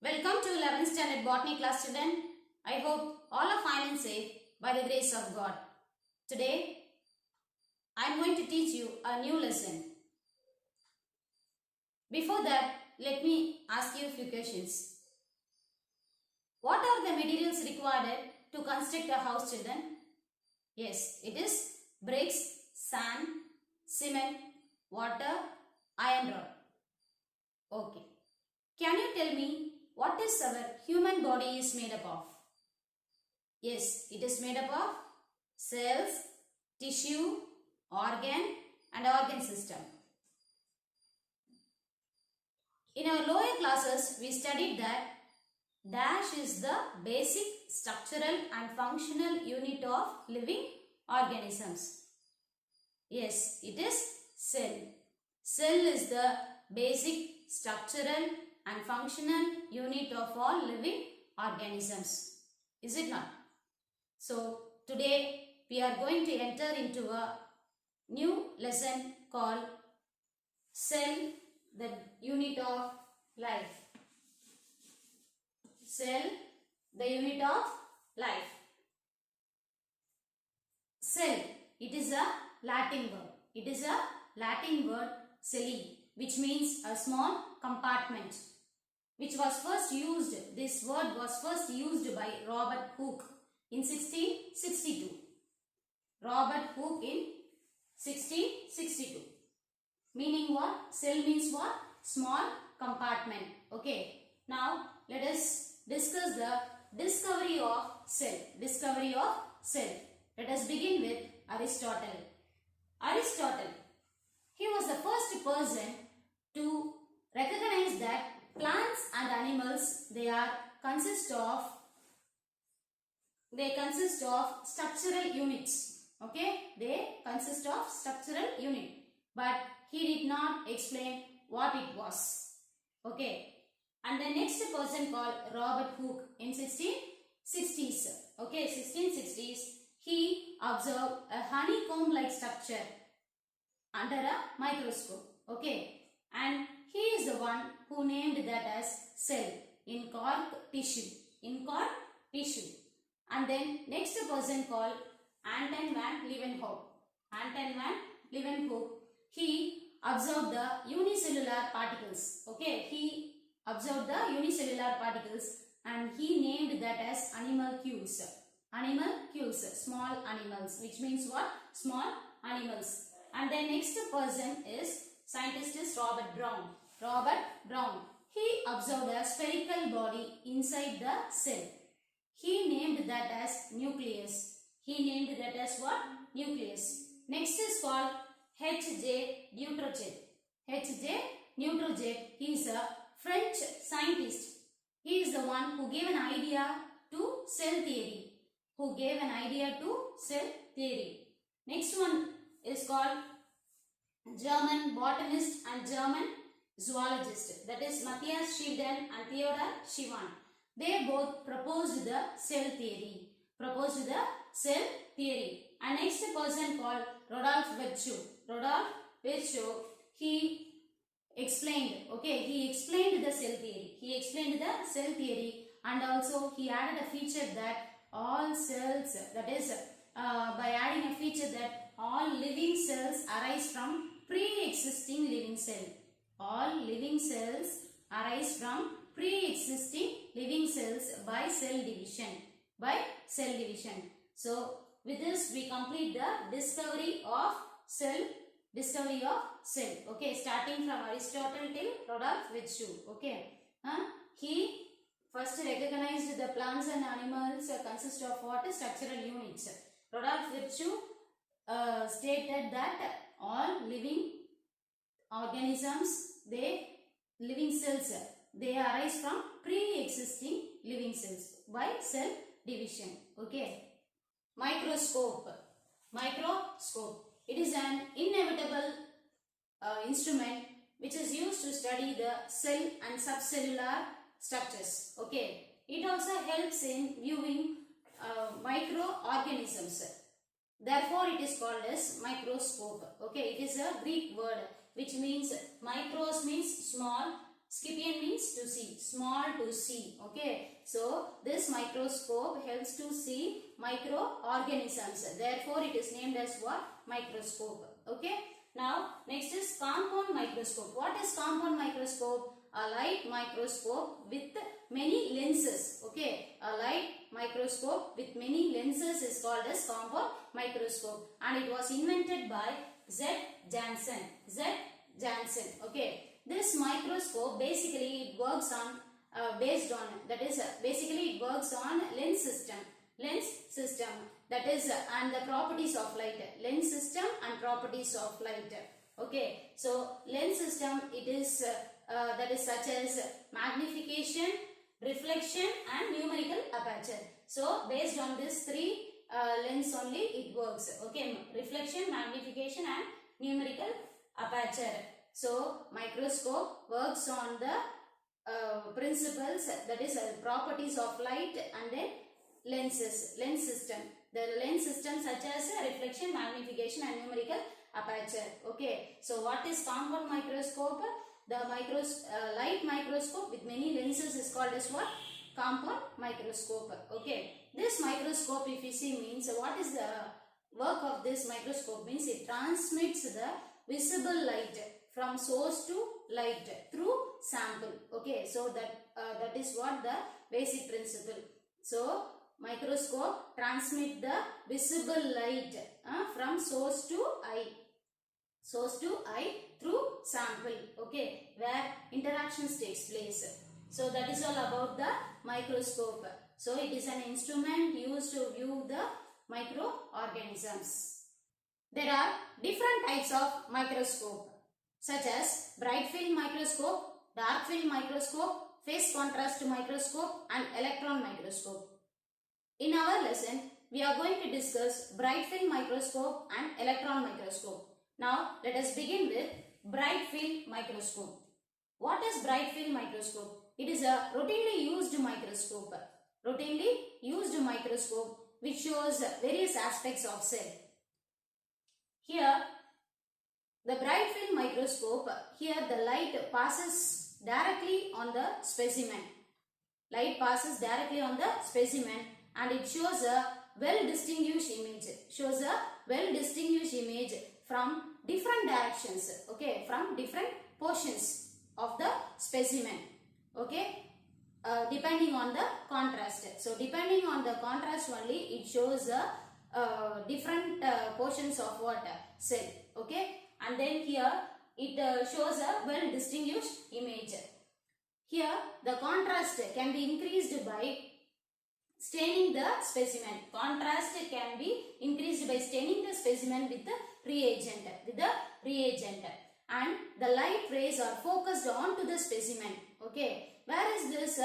Welcome to 11th standard botany class, student. I hope all are fine and safe by the grace of God. Today I am going to teach you a new lesson. Before that, let me ask you a few questions. What are the materials required to construct a house, children? Yes, it is bricks, sand, cement, water, iron rod. Okay. Can you tell me what is our human body is made up of? Yes, it is made up of cells, tissue, organ and organ system. In our lower classes, we studied that dash is the basic structural and functional unit of living organisms. Yes, it is cell. Cell is the basic structural and functional unit of all living organisms. Is it not? So, today we are going to enter into a new lesson called Cell, the unit of life. Cell, the unit of life. Cell, it is a Latin word. It is a Latin word celli, which means a small compartment, which was first used, this word was first used by Robert Hooke in 1662. Robert Hooke in 1662. Meaning what? Cell means what? Small compartment. Okay. Now, let us discuss the discovery of cell. Discovery of cell. Let us begin with Aristotle. Aristotle, he was the first person to recognize that plants and animals, they consist of structural units. Okay, they consist of structural unit, but he did not explain what it was. Okay, and the next person called Robert Hooke in 1660s. Okay, 1660s, he observed a honeycomb like structure under a microscope. Okay, and he is the one who named that as cell in cork tissue. In cork tissue. And then next person called Anton van Leeuwenhoek. Anton van Leeuwenhoek, he observed the unicellular particles. Okay, he observed the unicellular particles and he named that as animalcules. Animalcules, small animals, which means what? Small animals. And then next person is scientist is Robert Brown. Robert Brown, he observed a spherical body inside the cell. He named that as nucleus. He named that as what? Nucleus. Next is called H.J. Dutrojet. H.J. Dutrojet, he is a French scientist. He is the one who gave an idea to cell theory. Who gave an idea to cell theory. Next one is called German botanist and German zoologist, that is Matthias Schleiden and Theodor Schwann. They both proposed the cell theory. And next person called Rudolf Virchow. Rudolf Virchow, he explained the cell theory. And also he added a feature that all cells, that is by adding a feature that all living cells arise from pre-existing living cell. All living cells arise from pre-existing living cells by cell division. So with this we complete the discovery of cell. Okay, starting from Aristotle till Rudolf Virchow. Okay, he first recognized the plants and animals consist of what? Structural units. Rudolf Virchow stated that all living organisms, living cells, they arise from pre-existing living cells by cell division. Okay. Microscope. It is an inevitable instrument which is used to study the cell and subcellular structures. Okay. It also helps in viewing microorganisms. Therefore, it is called as microscope. Okay. It is a Greek word which means micros means small, Scipion means to see, small to see. Okay, so this microscope helps to see microorganisms. Therefore, it is named as what? Microscope. Okay. Now, next is compound microscope. What is compound microscope? A light microscope with many lenses. Okay, a light microscope with many lenses is called as compound microscope, and it was invented by Z. Janssen. Z. Janssen. Okay. This microscope basically it works on based on, that is basically it works on lens system, that is and the properties of light, lens system and properties of light. Okay, so lens system, it is that is such as magnification, reflection and numerical aperture. So based on these three lens only it works. Okay, reflection, magnification and numerical aperture. So microscope works on the principles, that is properties of light and then lens system. The lens system such as reflection, magnification and numerical aperture. Okay, so what is compound microscope? The light microscope with many lenses is called as what? Compound microscope. Okay, this microscope, if you see, means what is the work of this microscope? Means it transmits the visible light from source to light through sample. Okay, so that is what the basic principle. So microscope transmit the visible light from source to eye through sample. Okay, where interactions takes place. So that is all about the microscope. So it is an instrument used to view the microorganisms. There are different types of microscope, such as bright field microscope, dark field microscope, phase contrast microscope and electron microscope. In our lesson, we are going to discuss bright field microscope and electron microscope. Now, let us begin with bright field microscope. What is bright field microscope? It is a routinely used microscope. Routinely used microscope which shows various aspects of cell. Here, the bright field microscope, here the light passes directly on the specimen. Light passes directly on the specimen and it shows a well-distinguished image. Shows a well-distinguished image from different directions. Okay, from different portions of the specimen. Okay, depending on the contrast. So depending on the contrast only, it shows different portions of what? Cell. Okay, and then here it shows a well distinguished image. Here the contrast can be increased by staining the specimen. Contrast can be increased by staining the specimen with the reagent. And the light rays are focused onto the specimen. Okay, where is this?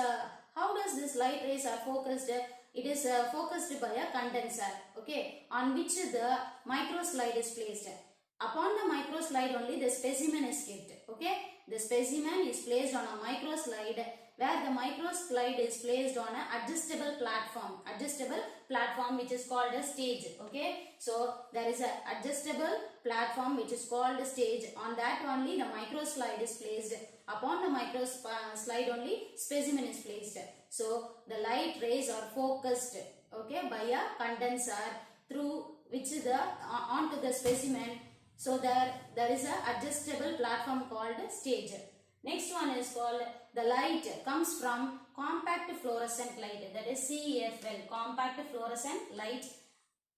How does this light rays are focused? It is focused by a condenser. Okay, on which the microslide is placed. Upon the microslide only the specimen is kept. Okay, the specimen is placed on a microslide, where the microslide is placed on an adjustable platform which is called a stage. Okay, so there is an adjustable platform which is called a stage. On that only the microslide is placed. Upon the microslide only specimen is placed. So the light rays are focused, okay, by a condenser through which onto the specimen. So there is a adjustable platform called stage. Next one is called the light comes from compact fluorescent light, that is CFL, compact fluorescent light,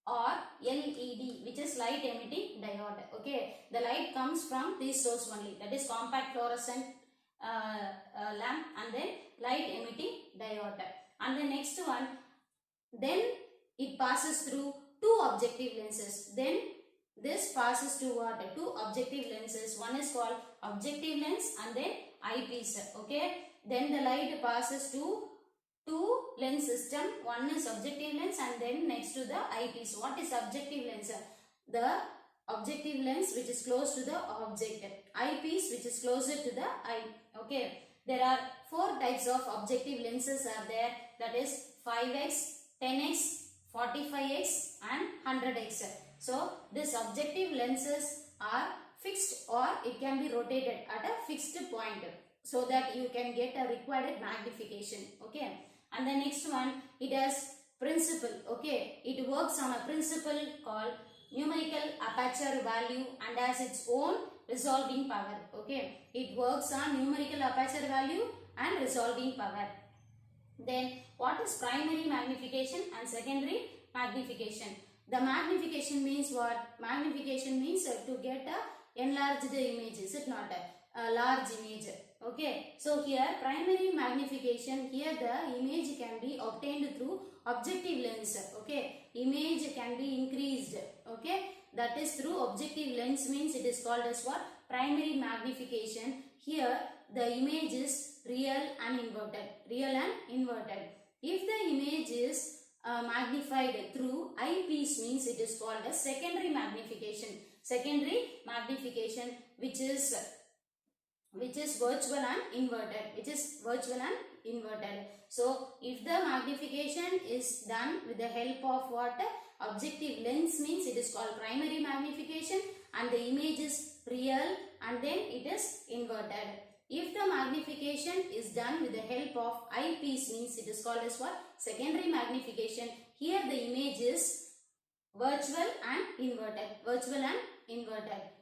or LED, which is light emitting diode. Okay, the light comes from this source only, that is compact fluorescent lamp and then light emitting diode. And the next one, then it passes through two objective lenses. Then this passes to what? Two objective lenses. One is called objective lens and then eyepiece. Okay, then the light passes to two lens system. One is objective lens and then next to the eyepiece. What is objective lens? The objective lens which is close to the object. Eyepiece which is closer to the eye. Okay, there are four types of objective lenses are there, that is 5x, 10x, 45x and 100x. So these objective lenses are fixed or it can be rotated at a fixed point. so that you can get a required magnification. Okay, and the next one, it has principle. Okay, it works on a principle called numerical aperture value and has its own resolving power. Okay, it works on numerical aperture value and resolving power. Then what is primary magnification and secondary magnification? The magnification means what? Magnification means to get a enlarged image. Is it not a large image? Okay, so here primary magnification, here the image can be obtained through objective lens. Okay, image can be increased. Okay, that is through objective lens, means it is called as what? Primary magnification. Here the image is real and inverted. Real and inverted. If the image is magnified through eyepiece, means it is called as secondary magnification. Secondary magnification, which is virtual and inverted. So if the magnification is done with the help of what? Objective lens, means it is called primary magnification, and the image is real and then it is inverted. If the magnification is done with the help of eyepiece, means it is called as what? Secondary magnification. Here the image is virtual and inverted.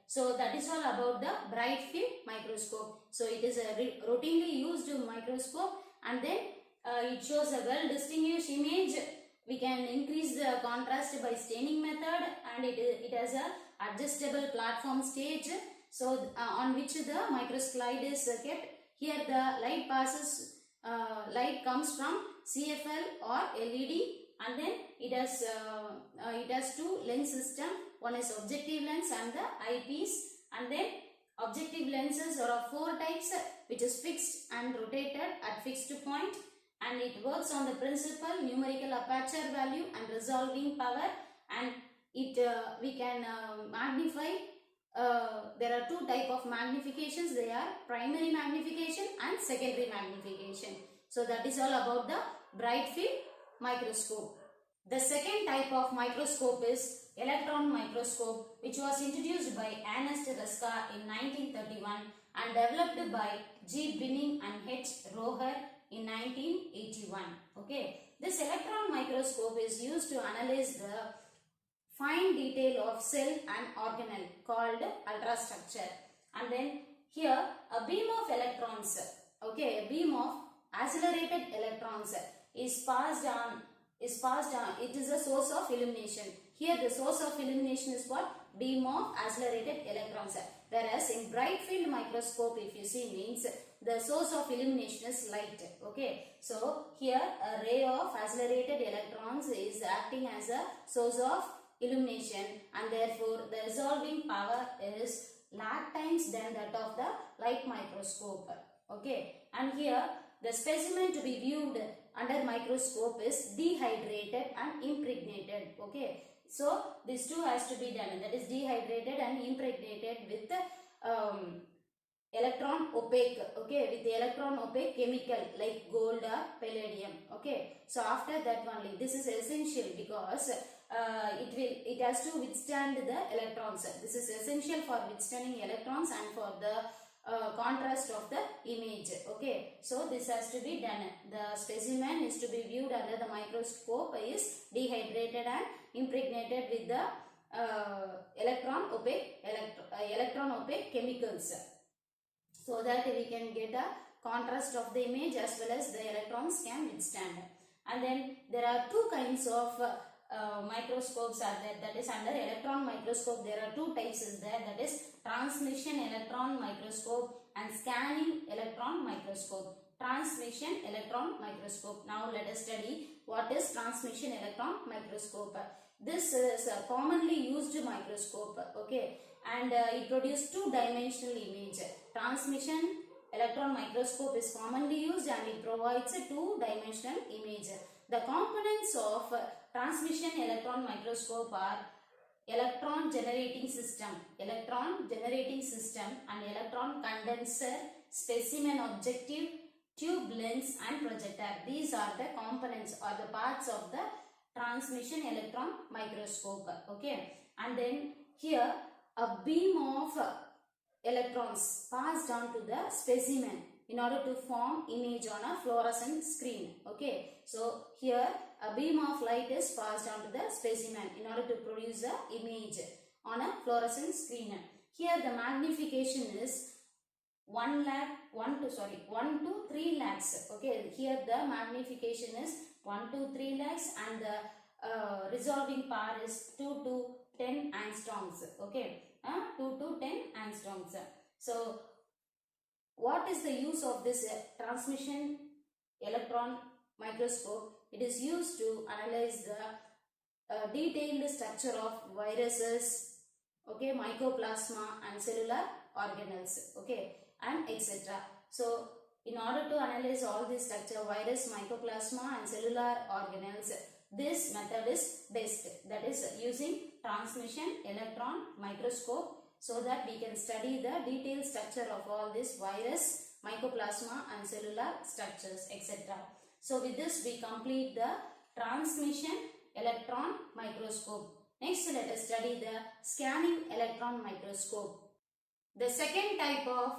So that is all about the bright field microscope. So it is a routinely used microscope, and then it shows a well distinguished image. We can increase the contrast by staining method, and it has a adjustable platform stage, so on which the microslide is kept. Here the light comes from CFL or LED, and then it has two lens system. One is objective lens and the eyepiece, and then objective lenses are of 4 types, which is fixed and rotated at fixed point, and it works on the principle numerical aperture value and resolving power, and we can magnify. There are 2 type of magnifications. They are primary magnification and secondary magnification. So that is all about the bright field microscope. The second type of microscope is electron microscope, which was introduced by Ernest Ruska in 1931 and developed by G. Binning and H. Roher in 1981. Okay, this electron microscope is used to analyze the fine detail of cell and organelle called ultrastructure. And then here a beam of electrons, okay, a beam of accelerated electrons is passed on. It is a source of illumination. Here the source of illumination is what? Beam of accelerated electrons. Whereas in bright field microscope, if you see, means the source of illumination is light. Okay, so here a ray of accelerated electrons is acting as a source of illumination, and therefore the resolving power is lakh times than that of the light microscope. Okay, and here the specimen to be viewed under microscope is dehydrated and impregnated. Okay, so these two has to be done, that is dehydrated and impregnated with electron opaque. Okay, with the electron opaque chemical like gold or palladium. Okay, so after that only, this is essential because it has to withstand the electrons. This is essential for withstanding electrons and for the contrast of the image. Okay, so this has to be done. The specimen is to be viewed under the microscope is dehydrated and impregnated with the electron opaque chemicals, so that we can get a contrast of the image as well as the electrons can withstand. And then there are 2 kinds of microscopes are there, that is under electron microscope there are 2 types is there, that is transmission electron microscope and scanning electron microscope. Transmission electron microscope. Now let us study what is transmission electron microscope. This is a commonly used microscope. Okay, and it produces 2-dimensional image. Transmission electron microscope is commonly used and it provides a 2-dimensional image. The components of transmission electron microscope are electron generating system and electron condenser, specimen objective, tube lens and projector. These are the components or the parts of the transmission electron microscope. Okay, and then here a beam of electrons passed on to the specimen. in order to form image on a fluorescent screen. Okay, so here a beam of light is passed onto the specimen in order to produce a image on a fluorescent screen. Here the magnification is 1 to 3 lakhs. Okay, here the magnification is 1 to 3 lakhs and the resolving power is 2 to 10 angstroms. Okay, 2 to 10 angstroms. So what is the use of this transmission electron microscope? It is used to analyze the detailed structure of viruses, okay, mycoplasma and cellular organelles, okay, and etc. So in order to analyze all this structure, virus, mycoplasma and cellular organelles, this method is best, that is using transmission electron microscope, so that we can study the detailed structure of all this virus, mycoplasma and cellular structures, etc. So with this we complete the transmission electron microscope. Next let us study the scanning electron microscope. The second type of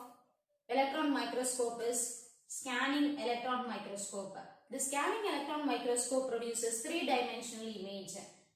electron microscope is scanning electron microscope. The scanning electron microscope produces three-dimensional image.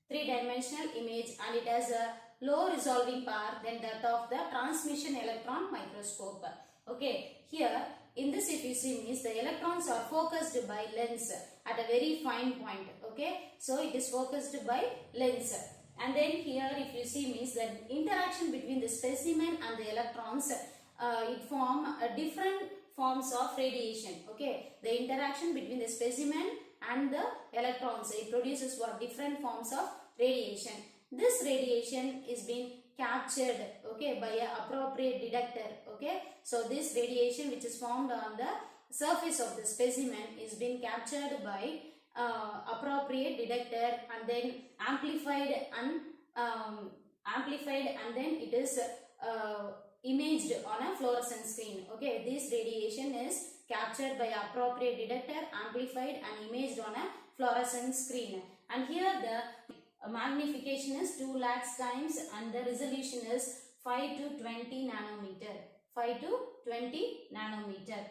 Three-dimensional image, and it has a low resolving power than that of the transmission electron microscope. Okay, here in this if you see means the electrons are focused by lens at a very fine point. Okay, so it is focused by lens. And then here if you see means the interaction between the specimen and the electrons, it form different forms of radiation. Okay, the interaction between the specimen and the electrons, it produces what? Different forms of radiation. This radiation is being captured, okay, by an appropriate detector. Okay, so this radiation which is formed on the surface of the specimen is being captured by appropriate detector and then amplified and then it is imaged on a fluorescent screen. Okay, this radiation is captured by appropriate detector, amplified and imaged on a fluorescent screen. And here the magnification is 2 lakhs times and the resolution is 5 to 20 nanometer. 5 to 20 nanometer.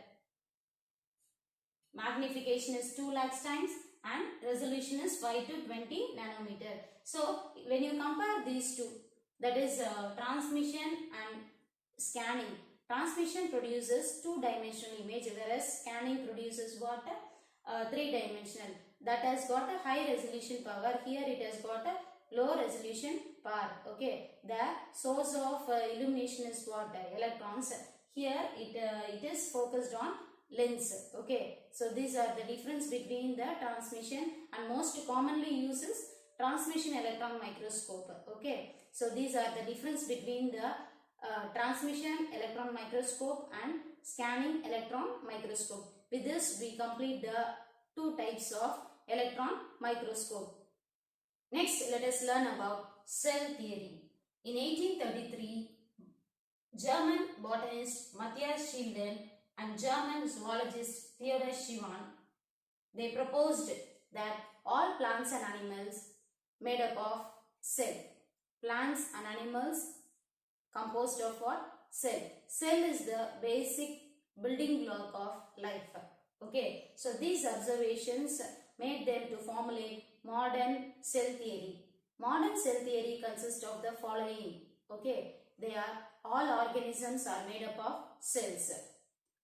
Magnification is 2 lakhs times and resolution is 5 to 20 nanometer. So when you compare these two, that is transmission and scanning. Transmission produces 2-dimensional image, whereas scanning produces what? 3-dimensional. That has got a high resolution power. Here it has got a low resolution power. Okay, the source of illumination is what? Electrons. Here it is focused on lens. Okay, so these are the difference between the transmission and most commonly uses transmission electron microscope. Okay, so these are the difference between the transmission electron microscope and scanning electron microscope. With this we complete the two types of electron microscope. Next let us learn about cell theory. In 1833, German botanist Matthias Schleiden and German zoologist Theodor Schwann, they proposed that all plants and animals made up of cell. Plants and animals composed of what? Cell. Cell is the basic building block of life. Okay, so these observations made them to formulate modern cell theory. Modern cell theory consists of the following. Okay, they are all organisms are made up of cells.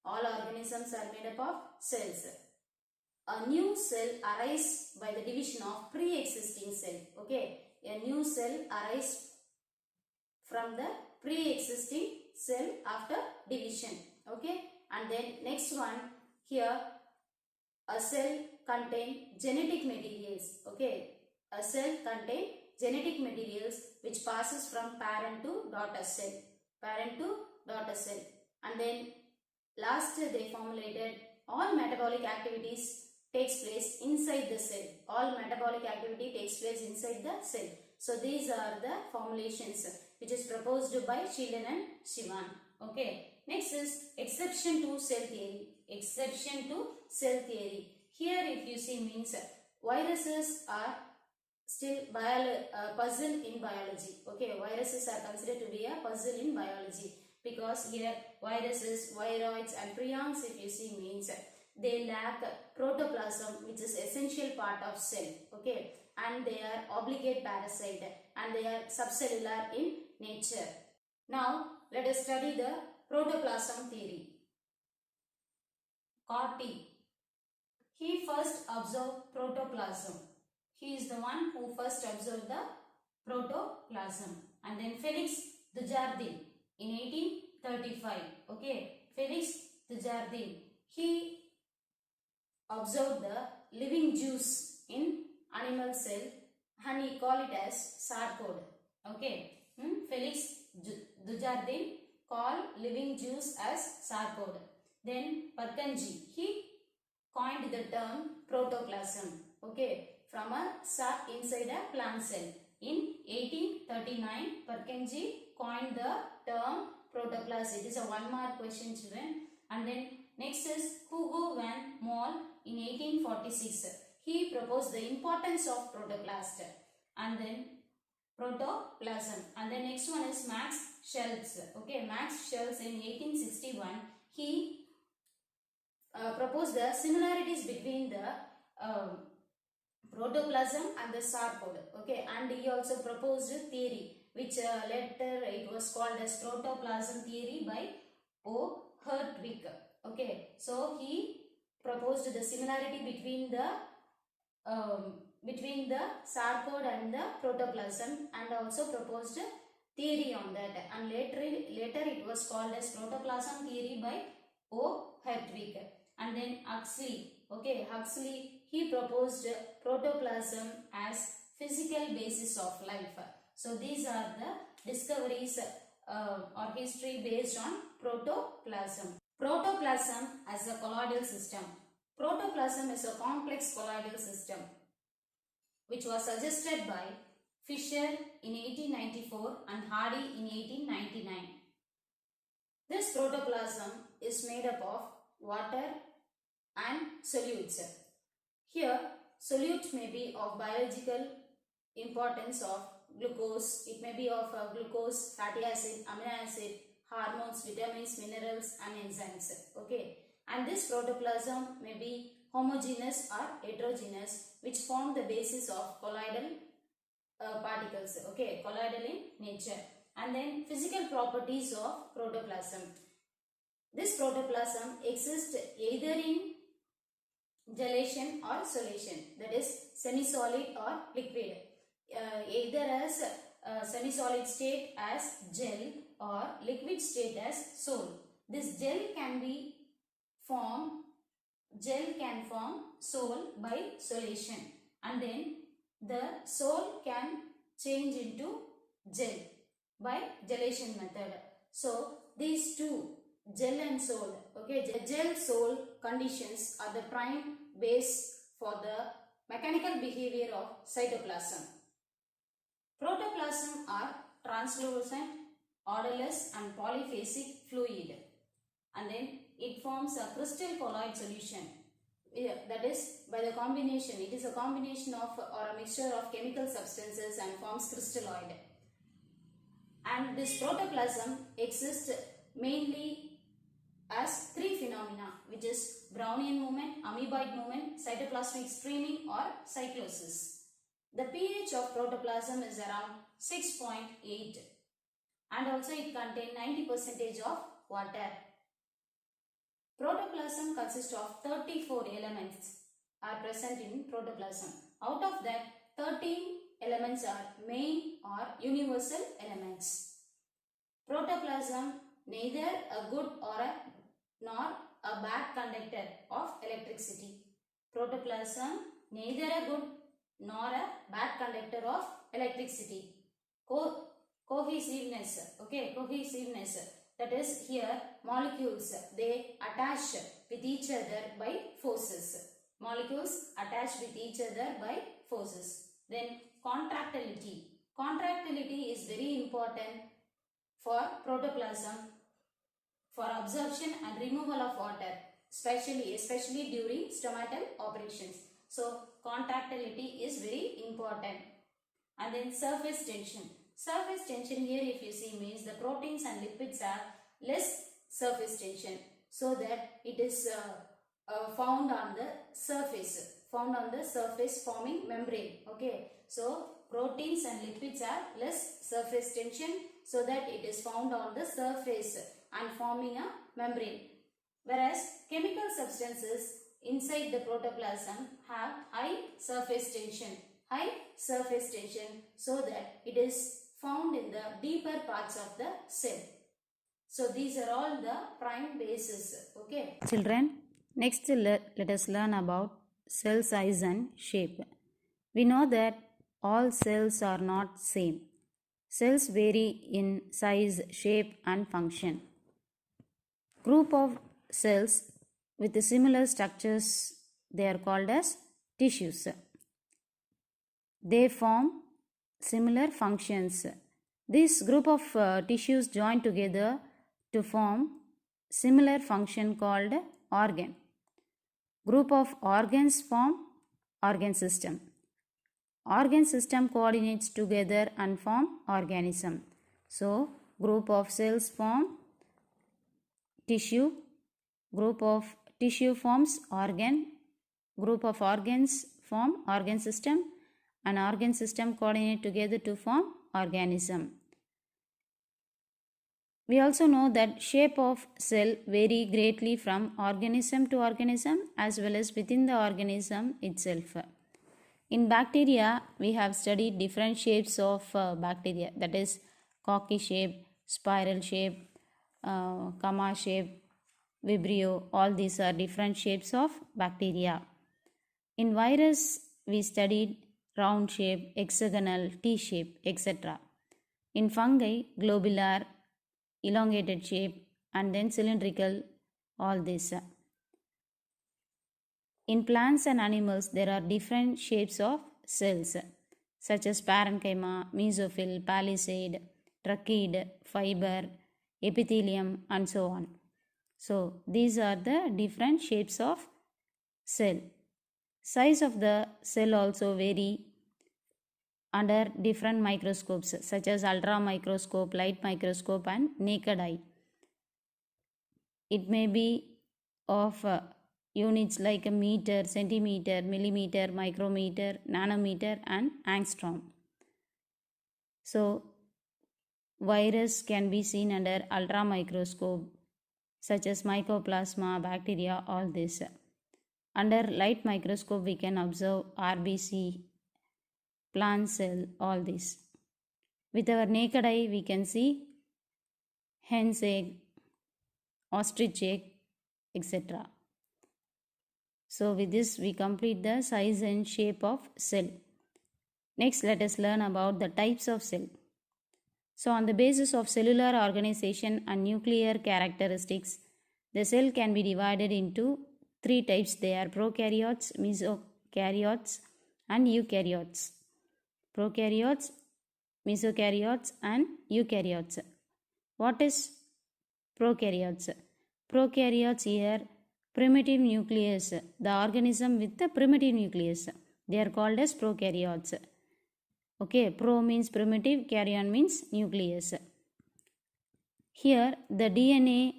All organisms are made up of cells. A new cell arises by the division of pre-existing cell. Okay, a new cell arises from the pre-existing cell after division. Okay, and then next one, here a cell contain genetic materials. Okay, a cell contain genetic materials which passes from parent to daughter cell. Parent to daughter cell. And then last they formulated all metabolic activities takes place inside the cell. All metabolic activity takes place inside the cell. So these are the formulations which is proposed by Schleiden and Schwann. Okay. Next is exception to cell theory. Exception to cell theory. Here if you see means viruses are still puzzle in biology. Okay, viruses are considered to be a puzzle in biology because here viruses, viroids and prions, if you see, means they lack protoplasm, which is essential part of cell. Okay, and they are obligate parasite and they are subcellular in nature. Now let us study the protoplasm theory. Corti, he first observed protoplasm. He is the one who first observed the protoplasm. And then Felix Dujardin in 1835. Okay, Felix Dujardin, he observed the living juice in animal cell and he called it as sarcode. Okay, Felix Dujardin called living juice as sarcode. Then Purkinje, he coined the term protoplasm. Okay, from a sac inside a plant cell. In 1839, Purkinje coined the term protoplasm. It is a 1 mark question, children. And then next is Hugo van Moll in 1846. He proposed the importance of protoplast and then protoplasm. And the next one is Max Schultz. Okay, Max Schultz in 1861, he proposed the similarities between the protoplasm and the sarcode. Okay, and he also proposed a theory which later it was called as protoplasm theory by O. Hertwig. Okay, so he proposed the similarity between the sarcode and the protoplasm and also proposed theory on that, and later it was called as protoplasm theory by O. Hertwig. And then Huxley, okay, Huxley, he proposed protoplasm as physical basis of life. So these are the discoveries or history based on protoplasm. Protoplasm as a colloidal system. Protoplasm is a complex colloidal system which was suggested by Fisher in 1894 and Hardy in 1899. This protoplasm is made up of water and solutes. Here, solute may be of biological importance of glucose. It may be of glucose, fatty acid, amino acid, hormones, vitamins, minerals and enzymes. Okay, and this protoplasm may be homogeneous or heterogeneous, which form the basis of colloidal particles. Okay, colloidal in nature. And then physical properties of protoplasm. This protoplasm exists either in gelation or solution, that is semi-solid or liquid. Either as semi-solid state as gel or liquid state as sol. This gel can form sol by solution, and then the sol can change into gel by gelation method. So these two, gel and sol, okay, the gel sol conditions are the prime base for the mechanical behavior of cytoplasm. Protoplasm are translucent, odorless and polyphasic fluid, and then it forms a crystal colloid solution. That is by the combination, it is a combination of or a mixture of chemical substances and forms crystalloid. And this protoplasm exists mainly as three phenomena, which is Brownian movement, amoeboid movement, cytoplasmic streaming or cyclosis. The pH of protoplasm is around 6.8 and also it contains 90% of water. Protoplasm consists of 34 elements are present in protoplasm. Out of that, 13 elements are main or universal elements. Protoplasm neither a good nor a bad conductor of electricity. Protoplasm neither a good nor a bad conductor of electricity. Cohesiveness, okay, cohesiveness, that is here molecules, they attach with each other by forces. Molecules attach with each other by forces. Then contractility. Contractility is very important for protoplasm for absorption and removal of water, especially during stomatal operations. So contractility is very important. And then surface tension. Surface tension here, if you see, means the proteins and lipids have less surface tension, so that it is found on the surface forming membrane. Okay, so proteins and lipids have less surface tension, so that it is found on the surface and forming a membrane, whereas chemical substances inside the protoplasm have high surface tension, so that it is found in the deeper parts of the cell. So these are all the prime bases. Okay, Children, next let us learn about cell size and shape. We know that all cells are not same. Cells vary in size, shape and function. Group of cells with similar structures, they are called as tissues. They form similar functions. This group of tissues join together to form similar function called organ. Group of organs form organ system. Organ system coordinates together and form organism. So, group of cells form tissue. Group of tissue forms organ. Group of organs form organ system, and organ system coordinate together to form organism. We also know that shape of cell vary greatly from organism to organism as well as within the organism itself. In bacteria, we have studied different shapes of bacteria, that is cocky shape, spiral shape, comma shape, vibrio, all these are different shapes of bacteria. In virus, we studied round shape, hexagonal, T-shape, etc. In fungi, globular, elongated shape and then cylindrical, all this. In plants and animals, there are different shapes of cells such as parenchyma, mesophyll, palisade, trachea, fiber, epithelium and so on. So, these are the different shapes of cell. Size of the cell also vary under different microscopes such as ultra microscope, light microscope and naked eye. It may be of units like a meter, centimeter, millimeter, micrometer, nanometer and angstrom. So, virus can be seen under ultra microscope such as mycoplasma, bacteria, all this. Under light microscope, we can observe RBC, plant cell, all this. With our naked eye, we can see hen's egg, ostrich egg, etc. So, with this, we complete the size and shape of cell. Next, let us learn about the types of cell. So, on the basis of cellular organization and nuclear characteristics, the cell can be divided into three types. They are prokaryotes, mesokaryotes and eukaryotes. Prokaryotes, mesokaryotes and eukaryotes. What is prokaryotes? Prokaryotes here, primitive nucleus, the organism with the primitive nucleus. They are called as prokaryotes. Okay, pro means primitive, karyon means nucleus. Here, the DNA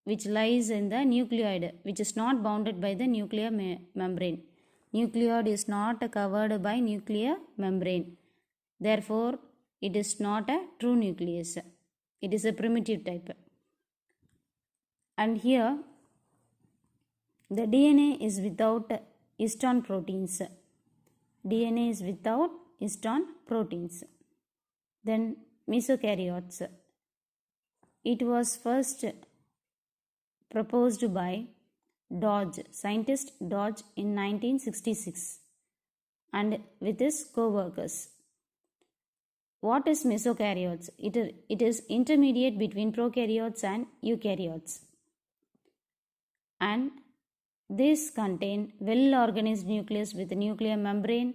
which lies in the nucleoid, which is not bounded by the nuclear membrane. Nucleoid is not covered by nuclear membrane. Therefore, it is not a true nucleus. It is a primitive type. And here, the DNA is without histone proteins. DNA is without histone proteins. Then mesokaryotes. It was first proposed by Dodge, scientist Dodge in 1966 and with his co-workers. What is mesokaryotes? It is intermediate between prokaryotes and eukaryotes. And these contain well-organized nucleus with a nuclear membrane,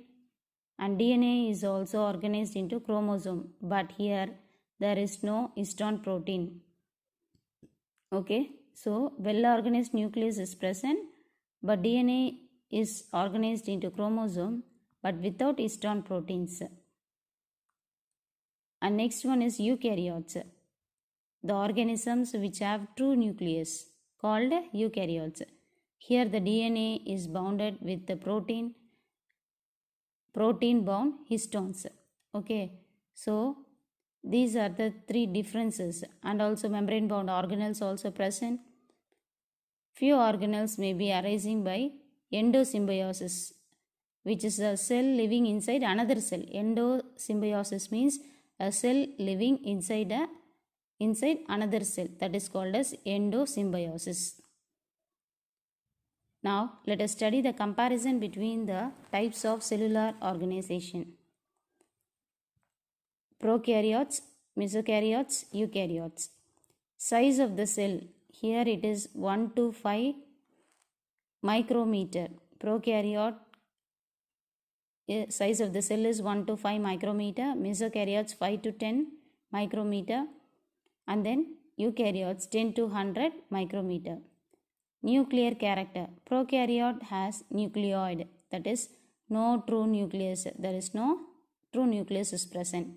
and DNA is also organized into chromosome, but here there is no histone protein. Okay, so well-organized nucleus is present, but DNA is organized into chromosome, but without histone proteins. And next one is eukaryotes. the organisms which have true nucleus called eukaryotes. Here the DNA is bounded with the protein bound histones. Okay, so these are the three differences, and also membrane bound organelles also present. Few organelles may be arising by endosymbiosis, which is a cell living inside another cell. Endosymbiosis means a cell living inside another cell, that is called as endosymbiosis. Now let us study the comparison between the types of cellular organization: prokaryotes, mesokaryotes, eukaryotes. Size of the cell, here it is 1 to 5 micrometer. Prokaryote size of the cell is 1 to 5 micrometer, mesokaryotes 5 to 10 micrometer, and then eukaryotes 10 to 100 micrometer. Nuclear character: prokaryote has nucleoid, that is no true nucleus, there is no true nucleus is present,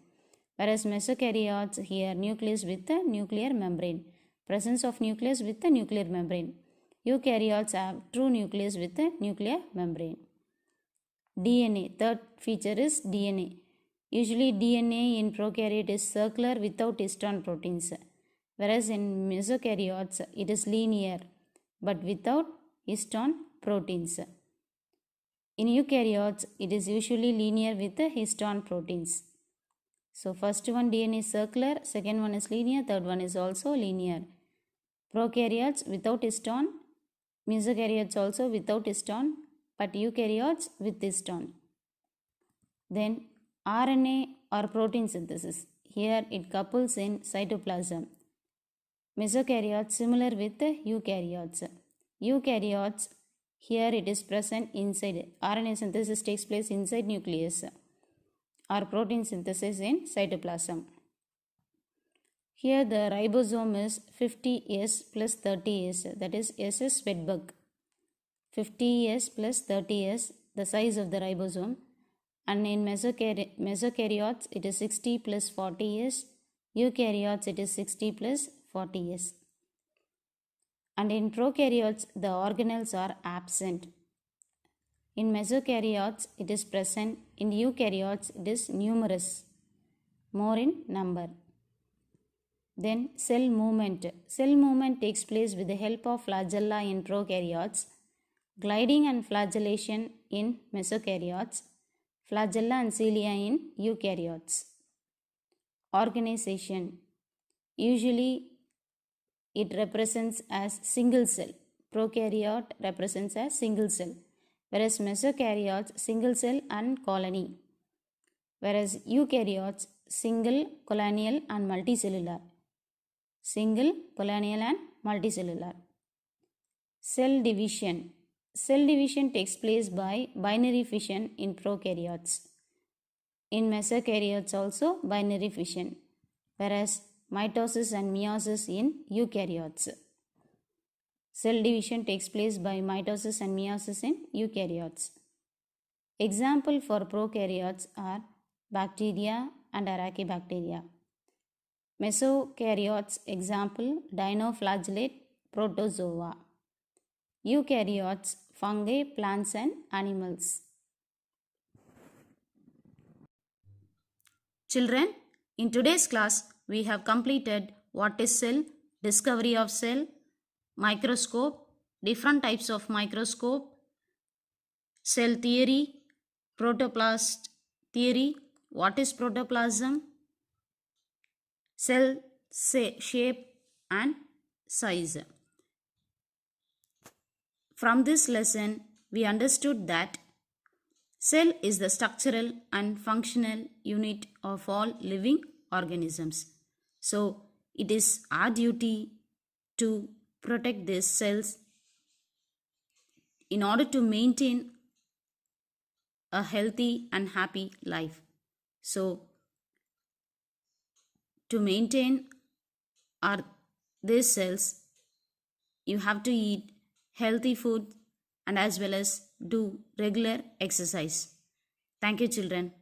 whereas mesokaryotes here nucleus with the nuclear membrane, presence of nucleus with the nuclear membrane. Eukaryotes have true nucleus with the nuclear membrane. DNA, third feature is DNA. Usually DNA in prokaryote is circular without histone proteins, whereas in mesokaryotes it is linear but without histone proteins. In eukaryotes it is usually linear with the histone proteins. So first one DNA is circular, second one is linear, third one is also linear. Prokaryotes without histone, mesokaryotes also without histone, but eukaryotes with histone. Then RNA or protein synthesis. Here it couples in cytoplasm. Mesokaryotes similar with the eukaryotes. Eukaryotes, here it is present inside. RNA synthesis takes place inside nucleus, or protein synthesis in cytoplasm. Here the ribosome is 50S plus 30S, that is S is Svedberg. 50S plus 30S, the size of the ribosome, and in mesokaryotes it is 60 plus 40S, eukaryotes it is 60 plus 40S. And in prokaryotes the organelles are absent. In mesokaryotes it is present, in eukaryotes it is numerous, more in number. Then cell movement. Cell movement takes place with the help of flagella in prokaryotes, gliding and flagellation in mesokaryotes, flagella and cilia in eukaryotes. Organization. Usually it represents as single cell. Prokaryote represents as single cell, whereas mesokaryotes single cell and colony, whereas eukaryotes single, colonial and multicellular. Single, colonial and multicellular. Cell division. Cell division takes place by binary fission in prokaryotes. In mesokaryotes also binary fission, whereas mitosis and meiosis in eukaryotes. Cell division takes place by mitosis and meiosis in eukaryotes. Example for prokaryotes are bacteria and archaebacteria. Mesokaryotes example dinoflagellate protozoa. Eukaryotes fungi, plants and animals. Children, in today's class we have completed what is cell, discovery of cell, microscope, different types of microscope, cell theory, protoplast theory, what is protoplasm, cell shape and size. From this lesson, we understood that cell is the structural and functional unit of all living organisms. So, it is our duty to protect these cells in order to maintain a healthy and happy life. So, to maintain these cells, you have to eat healthy food and as well as do regular exercise. Thank you, children.